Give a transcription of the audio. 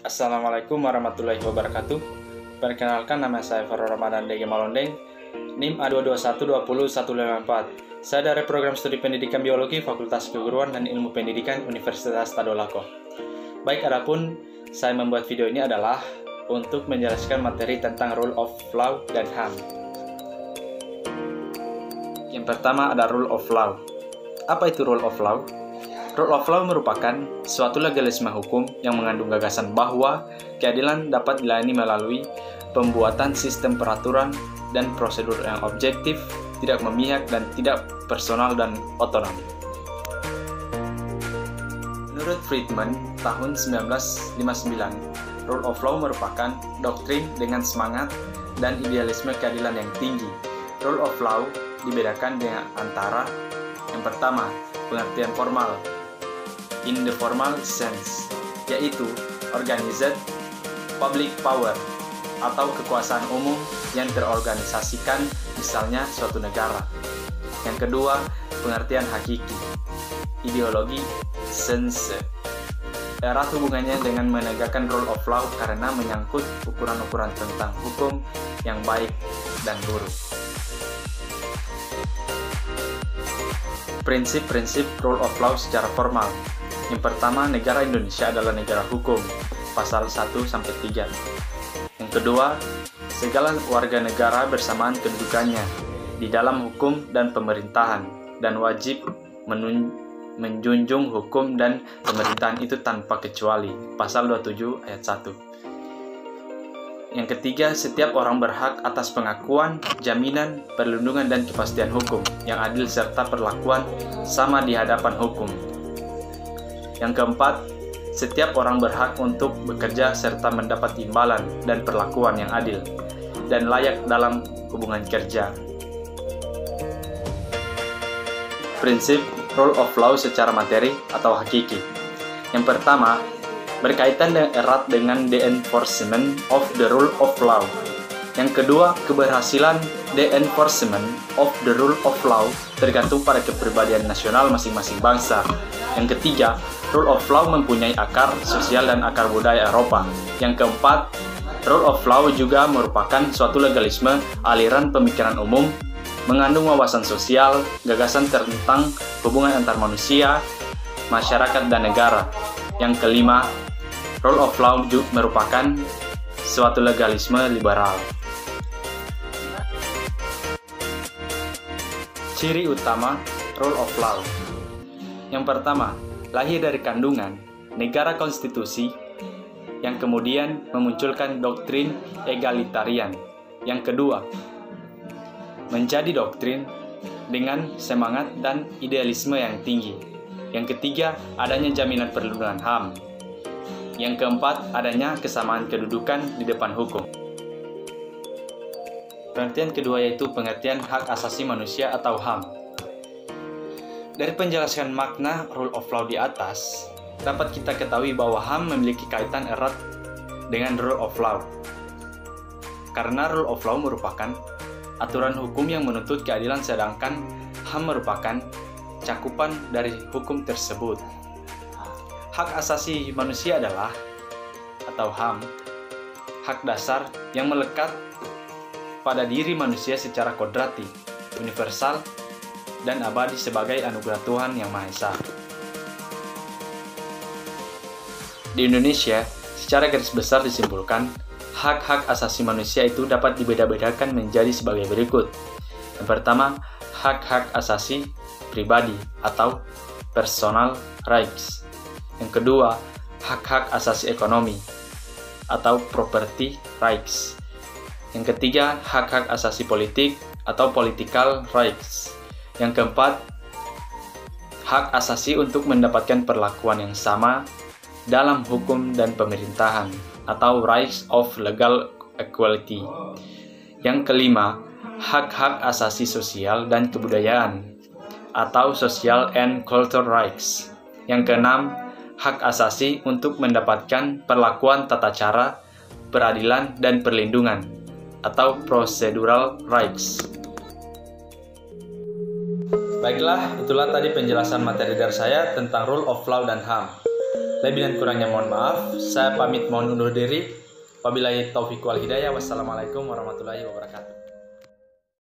Assalamualaikum warahmatullahi wabarakatuh. Perkenalkan, nama saya Farul Ramadan DG Malondeng, NIM A221201054. Saya dari Program Studi Pendidikan Biologi Fakultas Keguruan dan Ilmu Pendidikan Universitas Tadolako. Baik, adapun saya membuat video ini adalah untuk menjelaskan materi tentang Rule of Law dan HAM. Yang pertama ada Rule of Law. Apa itu Rule of Law? Rule of Law merupakan suatu legalisme hukum yang mengandung gagasan bahwa keadilan dapat dilayani melalui pembuatan sistem peraturan dan prosedur yang objektif, tidak memihak, dan tidak personal dan otonom. Menurut Friedman, tahun 1959, Rule of Law merupakan doktrin dengan semangat dan idealisme keadilan yang tinggi. Rule of Law dibedakan dengan antara yang pertama, pengertian formal, in the formal sense, yaitu organized public power atau kekuasaan umum yang terorganisasikan, misalnya suatu negara. Yang kedua, pengertian hakiki, ideologi sense, erat hubungannya dengan menegakkan rule of law karena menyangkut ukuran-ukuran tentang hukum yang baik dan buruk. Prinsip-prinsip rule of law secara formal. Yang pertama, negara Indonesia adalah negara hukum, pasal 1-3. Yang kedua, segala warga negara bersamaan kedudukannya di dalam hukum dan pemerintahan, dan wajib menjunjung hukum dan pemerintahan itu tanpa kecuali, pasal 27 ayat 1. Yang ketiga, setiap orang berhak atas pengakuan, jaminan, perlindungan, dan kepastian hukum yang adil serta perlakuan sama di hadapan hukum. Yang keempat, setiap orang berhak untuk bekerja serta mendapat imbalan dan perlakuan yang adil dan layak dalam hubungan kerja. Prinsip rule of law secara materi atau hakiki. Yang pertama, berkaitan erat dengan the enforcement of the rule of law. Yang kedua, keberhasilan the enforcement of the rule of law tergantung pada kepribadian nasional masing-masing bangsa. Yang ketiga, rule of law mempunyai akar sosial dan akar budaya Eropa. Yang keempat, rule of law juga merupakan suatu legalisme aliran pemikiran umum, mengandung wawasan sosial, gagasan tentang hubungan antar manusia, masyarakat, dan negara. Yang kelima, rule of law juga merupakan suatu legalisme liberal. Ciri utama rule of law. Yang pertama, lahir dari kandungan negara konstitusi yang kemudian memunculkan doktrin egalitarian. Yang kedua, menjadi doktrin dengan semangat dan idealisme yang tinggi. Yang ketiga, adanya jaminan perlindungan HAM. Yang keempat, adanya kesamaan kedudukan di depan hukum. Pengertian kedua yaitu pengertian hak asasi manusia atau HAM. Dari penjelasan makna rule of law di atas, dapat kita ketahui bahwa HAM memiliki kaitan erat dengan rule of law. Karena rule of law merupakan aturan hukum yang menuntut keadilan, sedangkan HAM merupakan cakupan dari hukum tersebut. Hak asasi manusia adalah, atau HAM, hak dasar yang melekat pada diri manusia secara kodrati, universal, dan abadi sebagai anugerah Tuhan Yang Maha Esa. Di Indonesia, secara garis besar disimpulkan, hak-hak asasi manusia itu dapat dibeda-bedakan menjadi sebagai berikut. Yang pertama, hak-hak asasi pribadi atau personal rights. Yang kedua, hak-hak asasi ekonomi atau property rights. Yang ketiga, hak-hak asasi politik atau political rights. Yang keempat, hak asasi untuk mendapatkan perlakuan yang sama dalam hukum dan pemerintahan atau rights of legal equality. Yang kelima, hak-hak asasi sosial dan kebudayaan atau social and cultural rights. Yang keenam, hak asasi untuk mendapatkan perlakuan tata cara, peradilan, dan perlindungan atau procedural rights. Baiklah, itulah tadi penjelasan materi dari saya tentang Rule of Law dan HAM. Lebih dan kurangnya mohon maaf. Saya pamit mohon undur diri. Wabillahi taufiq wal hidayah. Wassalamualaikum warahmatullahi wabarakatuh.